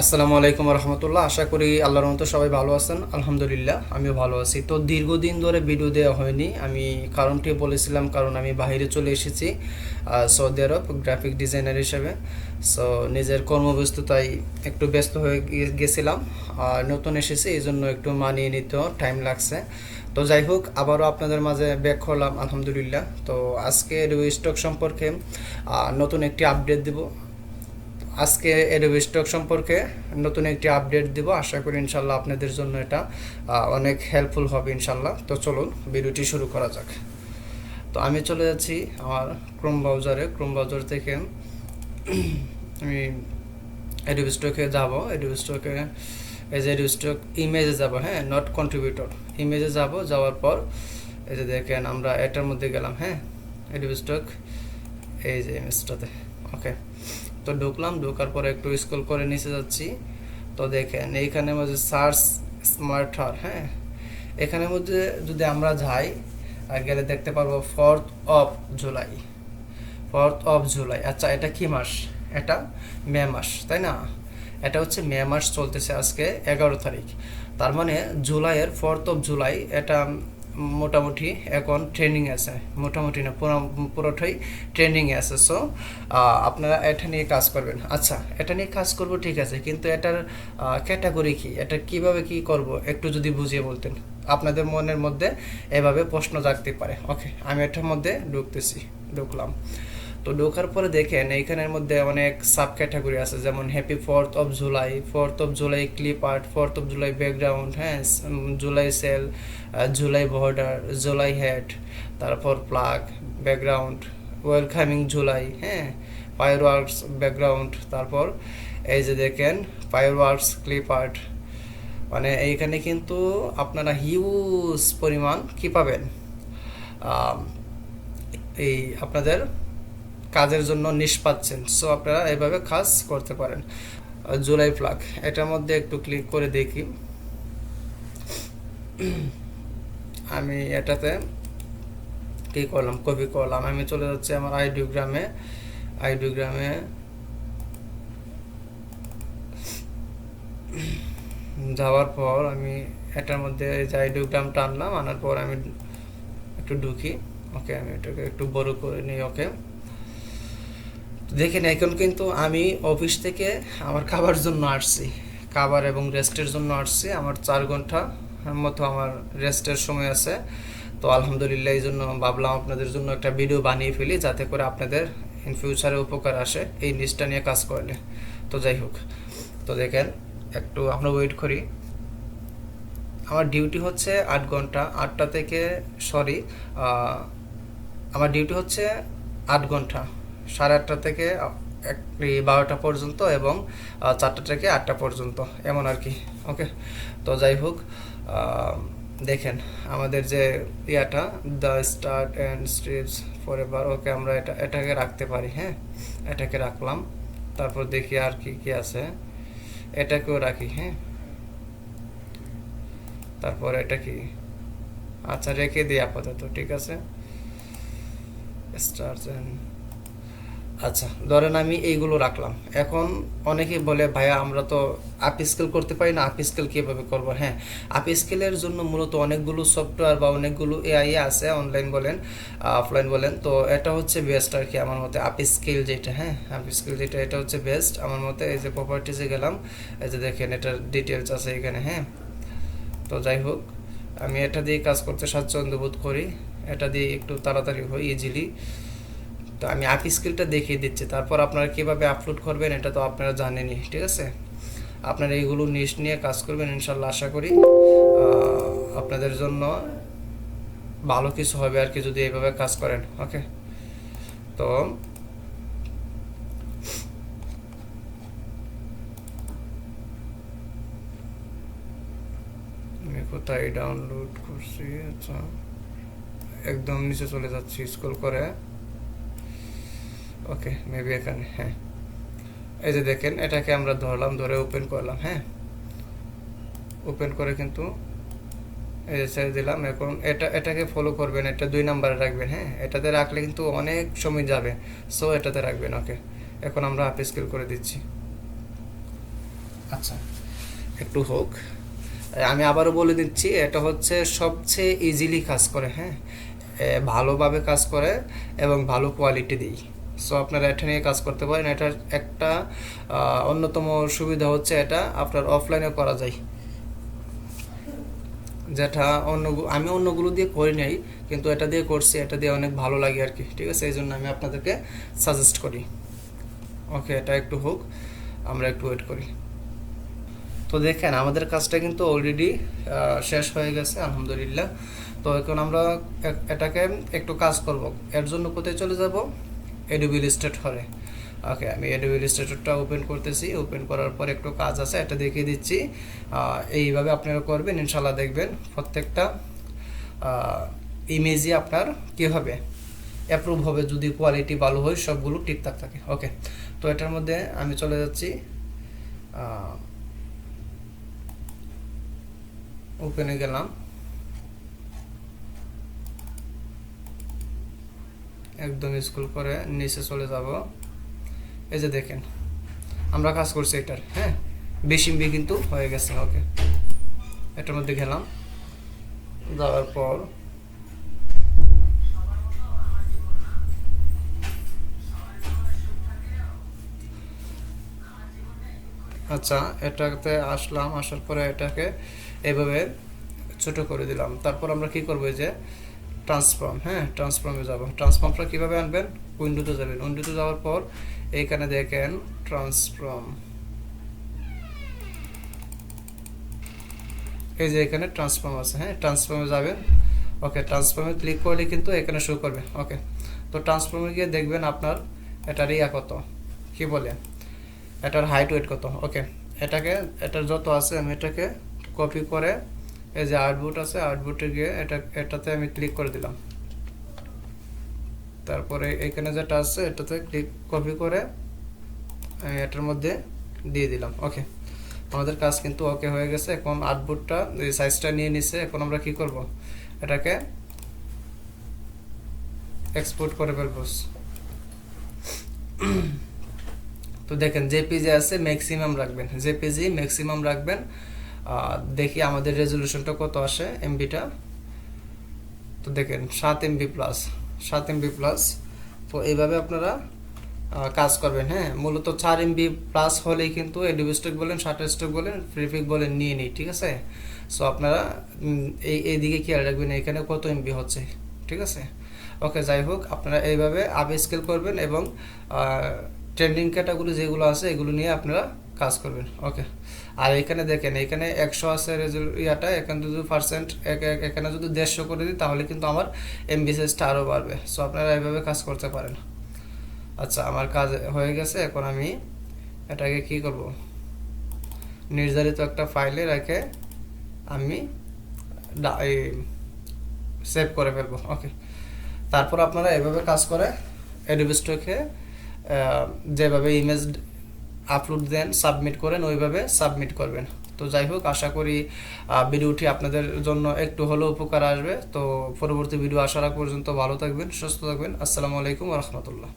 আসসালামু আলাইকুম রহমতুল্লাহ। আশা করি আল্লাহর মতো সবাই ভালো আছেন। আলহামদুলিল্লাহ আমিও ভালো আছি। তো দীর্ঘদিন ধরে ভিডিও দেওয়া হয়নি। আমি কারণটি বলেছিলাম, কারণ আমি বাইরে চলে এসেছি সৌদি আরব গ্রাফিক ডিজাইনার হিসেবে। সো নিজের কর্মব্যস্ততায় একটু ব্যস্ত হয়ে গেছিলাম, আর নতুন এসেছি, এই জন্য একটু মানিয়ে নিতেও টাইম লাগছে। তো যাই হোক, আবারও আপনাদের মাঝে ব্যাক করলাম আলহামদুলিল্লাহ। তো আজকে স্টক সম্পর্কে নতুন একটি আপডেট দিব। আজকে অ্যাডোবি স্টক সম্পর্কে নতুন একটি আপডেট দিব। আশা করি ইনশাল্লাহ আপনাদের জন্য এটা অনেক হেল্পফুল হবে ইনশাল্লাহ। তো চলুন ভিডিওটি শুরু করা যাক। তো আমি চলে যাচ্ছি আমার ক্রোম ব্রাউজার থেকে আমি অ্যাডোবি স্টকে যাব। অ্যাডোবি স্টকে এই যে অ্যাডোবি স্টক ইমেজে যাব, হ্যাঁ, নট কন্ট্রিবিউটর। ইমেজে যাব, যাওয়ার পর এই যে দেখেন আমরা এটার মধ্যে গেলাম, হ্যাঁ, অ্যাডোবি স্টক, এই যে ইমেজটাতে। ওকে, তো ঢোকার পরে একটু স্ক্রল করে নিচে যাচ্ছি। তো দেখেন এইখানের মধ্যে সার্চ স্মার্টার, হ্যাঁ, এখানের মধ্যে যদি আমরা যাই গেলে দেখতে পারবো 4th of July। 4th of July, আচ্ছা এটা কি মাস? এটা মে মাস, তাই না? এটা হচ্ছে মে মাস চলতেছে, আজকে 11 তারিখ। তার মানে জুলাইয়ের 4th of July এটা মোটামুটি এখন ট্রেন্ডিং আছে, মোটামুটি না পুরোটাই ট্রেন্ডিংয়ে আছে। সো আপনারা এটা নিয়ে কাজ করবেন। আচ্ছা, এটা নিয়ে কাজ করব, ঠিক আছে, কিন্তু এটার ক্যাটাগরি কি, এটা কিভাবে কি করব একটু যদি বুঝিয়ে বলতেন। আপনাদের মনের মধ্যে এভাবে প্রশ্ন জাগতে পারে। ওকে, আমি এটার মধ্যে ঢুকলাম। তো ঢোকার পরে দেখেন এইখানের মধ্যে অনেক সাব ক্যাটাগরি আছে, যেমন happy 4th of July, 4th of July clip art, 4th of July background, হ্যাঁ, July sale, July border, July head, তারপর প্লাগ ব্যাকগ্রাউন্ড, ওয়েলকামিং জুলাই, হ্যাঁ, ফায়ারওয়ার্কস ব্যাকগ্রাউন্ড, তারপর এই যে দেখেন ফায়ারওয়ার্কস ক্লিপ আর্ট। মানে এইখানে কিন্তু আপনারা হিউজ পরিমাণ কি পাবেন, এই আপনাদের কাজের জন্য নিষ্পাচ্ছেন। সো আপনারা এইভাবে কাজ করতে পারেন। জুলাই ফ্লাগ, এটার মধ্যে একটু ক্লিক করে দেখি। আমি এটাতে কি করলাম, কপি করলাম। আমি চলে যাচ্ছি আমার আইডিওগ্রামে যাওয়ার পর আমি এটার মধ্যে যে আইডিওগ্রামটা আনলাম, আনার পর আমি একটু ঢুকি। ওকে, আমি এটাকে একটু বড় করে নিই। ওকে, দেখেন এখন কিন্তু আমি অফিস থেকে আমার খাবার জন্য আসছি, খাবার এবং রেস্টের জন্য আসছি। আমার 4 ঘন্টা মতো আমার রেস্টের সময় আছে। তো আলহামদুলিল্লাহ, এই জন্য ভাবলাম আপনাদের জন্য একটা ভিডিও বানিয়ে ফেলি, যাতে করে আপনাদের ইন ফিউচারে উপকার আসে এই নিউজটা নিয়ে কাজ করলে। তো যাই হোক, তো দেখেন একটু আমরা ওয়েট করি। আমার ডিউটি হচ্ছে 8 ঘন্টা, 8টা থেকে সরি আমার ডিউটি হচ্ছে 8 ঘন্টা, 8:30 থেকে 12টা পর্যন্ত, এবং 4টা থেকে 8টা পর্যন্ত, এমন আর কি। ওকে, তো যাই হোক, দেখেন আমাদের যে ইয়াটা, the stars and stripes forever. Okay, আমরা এটাকে রাখতে পারি, হ্যাঁ, এটাকে রাখলাম। তারপর দেখি আর কি কি আছে, এটাকেও রাখি, হ্যাঁ। তারপর এটা কি, আচ্ছা রেখে দিই আপাতত, ঠিক আছে। স্টার্স অ্যান্ড, আচ্ছা ধরেন আমি এইগুলো রাখলাম। এখন অনেকেই বলে ভাইয়া আমরা তো আপ স্কেল করতে পারি না, আপ স্কেল কীভাবে করবো? হ্যাঁ, আপ স্কেলের জন্য মূলত অনেকগুলো সফটওয়্যার বা অনেকগুলো এআই আছে, অনলাইন বলেন অফলাইন বলেন। তো এটা হচ্ছে বেস্ট আর কি আমার মতে, আপ স্কেল যেটা, হ্যাঁ, আপ স্কেল যেটা, এটা হচ্ছে বেস্ট আমার মতে। এই যে প্রপার্টিসে গেলাম, এই যে দেখেন এটার ডিটেলস আছে এখানে, হ্যাঁ। তো যাই হোক, আমি এটা দিয়ে কাজ করতে স্বাচ্ছন্দ্য বোধ করি, এটা দিয়ে একটু তাড়াতাড়ি হয়, ইজিলি। তো আমি আপ স্কিলটা দেখিয়ে দিচ্ছি, তারপর আপনারা কীভাবে আপলোড করবেন এটা তো আপনারা জানেনই, ঠিক আছে। আপনারা এইগুলো নিয়ে কাজ করবেন ইনশাল্লাহ। আশা করি আপনাদের জন্য ভালো কিছু হবে আর কি, যদি এইভাবে কাজ করেন। ওকে, তো আমি কোথায় ডাউনলোড করছি, আচ্ছা একদম নিচে চলে যাচ্ছি স্ক্রল করে। ওকে, মেবি এখানে, হ্যাঁ, এই যে দেখেন এটাকে আমরা ধরলাম, ধরে ওপেন করলাম, হ্যাঁ, ওপেন করে কিন্তু এই যে ছেড়ে দিলাম। এখন এটাকে ফলো করবেন, এটা 2 নম্বরে রাখবেন, হ্যাঁ, এটাতে রাখলে কিন্তু অনেক সময় যাবে। সো এটাতে রাখবেন। ওকে, এখন আমরা আপ স্কেল করে দিচ্ছি। আচ্ছা, একটু হোক। আমি আবারও বলে দিচ্ছি, এটা হচ্ছে সবচেয়ে ইজিলি কাজ করে, হ্যাঁ, ভালোভাবে কাজ করে এবং ভালো কোয়ালিটি দিই। সো আপনারা এটা নিয়ে কাজ করতে পারেন। এটার একটা অন্যতম সুবিধা হচ্ছে এটা আপনার অফলাইনে করা যায়, যেটা আমি অন্যগুলো দিয়ে করি নাই, কিন্তু এটা দিয়ে করছি, এটা দিয়ে অনেক ভালো লাগে আর কি। ঠিক আছে, এই জন্য আমি আপনাদেরকে সাজেস্ট করি। ওকে, এটা একটু হোক, আমরা একটু ওয়েট করি। তো দেখেন আমাদের কাজটা কিন্তু অলরেডি শেষ হয়ে গেছে আলহামদুলিল্লাহ। তো এখন আমরা এটাকে একটু কাজ করব। এর জন্য কোথায় চলে যাব? এডোবি ইলাস্ট্রেটরে। ওকে, আমি এডোবি ইলাস্ট্রেটরটা ওপেন করতেছি। ওপেন করার পর একটু কাজ আছে, এটা দেখিয়ে দিচ্ছি। এইভাবে আপনারা করবেন, ইনশাল্লাহ দেখবেন প্রত্যেকটা ইমেজই আপনার কী হবে, অ্যাপ্রুভ হবে, যদি কোয়ালিটি ভালো হয়, সবগুলো ঠিকঠাক থাকে। ওকে, তো এটার মধ্যে আমি চলে যাচ্ছি, ওপেনে গেলাম, একদম স্ক্রল করে নিচে চলে যাব। এই যে দেখেন আমরা কাজ করছি এটার, হ্যাঁ, 20 MB কিন্তু হয়ে গেছে। ওকে, এটার মধ্যে গেলাম, যাওয়ার পর আচ্ছা এটাতে আসলাম, আসার পরে এটাকে এভাবে ছোট করে দিলাম। তারপর আমরা কি করবো, যে ট্রান্সফর্ম, হ্যাঁ, ট্রান্সফর্মে যাব। ট্রান্সফর্মটা কীভাবে আনবেন? উইন্ডোতে যাবেন। উইন্ডোতে যাওয়ার পর এইখানে দেখেন ট্রান্সফর্ম, এই যে এখানে ট্রান্সফর্ম আছে, হ্যাঁ, ট্রান্সফর্মে যাবেন। ওকে, ট্রান্সফর্মে ক্লিক করলে কিন্তু এখানে শো করবে। ওকে, তো ট্রান্সফর্মে গিয়ে দেখবেন আপনার এটার কত, কি বলে, এটার হাইট ওয়েট কত। ওকে, এটার যত আছে আমি এটাকে কপি করে, এই যে আউটপুট আছে, আউটপুটে গিয়ে এটাতে আমি ক্লিক করে দিলাম। তারপরে এখানে যেটা আছে এটাতে কপি করে আমি এটার মধ্যে দিয়ে দিলাম। ওকে, আমাদের কাজ কিন্তু ওকে হয়ে গেছে। এখন আউটপুটটা এই সাইজটা নিয়ে নিছে। এখন আমরা কি করব, এটাকে এক্সপোর্ট করে ফেলবো। তো দেখেন জেপিজি আছে, ম্যাক্সিমাম রাখবেন, জেপিজি ম্যাক্সিমাম রাখবেন। দেখি আমাদের রেজলিউশনটা কত আসে এমবিটা। তো দেখেন 7 MB প্লাস, 7 MB প্লাস। তো এইভাবে আপনারা কাজ করবেন, হ্যাঁ। মূলত 4 MB প্লাস হলেই কিন্তু এডোবি স্টক বলেন, শাটারস্টক বলেন, প্রিফিক বলেন, নিয়ে নিই, ঠিক আছে। সো আপনারা এইদিকে খেয়াল রাখবেন এখানে কত এমবি হচ্ছে, ঠিক আছে। ওকে, যাই হোক, আপনারা এইভাবে আপ স্কেল করবেন এবং ট্রেন্ডিং ক্যাটাগরি যেগুলো আছে এগুলো নিয়ে আপনারা কাজ করবেন। ওকে, আর এখানে দেখেন এখানে 100 আছে ইয়াটা, এখানে যদি পার্সেন্ট, এখানে যদি 150 করে দিই তাহলে কিন্তু আমার এমবি সাইজটা আরও বাড়বে। সো আপনারা এইভাবে কাজ করতে পারেন। আচ্ছা, আমার কাজ হয়ে গেছে। এখন আমি এটাকে কি করব, নির্ধারিত একটা ফাইলে রেখে আমি সেভ করে ফেলবো। ওকে, তারপর আপনারা এভাবে কাজ করে অ্যাডোবি স্টকে যেভাবে ইমেজ আপলোড দেন, সাবমিট করেন, ওইভাবে সাবমিট করবেন। তো যাই হোক, আশা করি ভিডিওটি আপনাদের জন্য একটু হলেও উপকার আসবে। তো পরবর্তী ভিডিও আসার আগ পর্যন্ত ভালো থাকবেন, সুস্থ থাকবেন। আসসালামু আলাইকুম ওয়া রাহমাতুল্লাহ।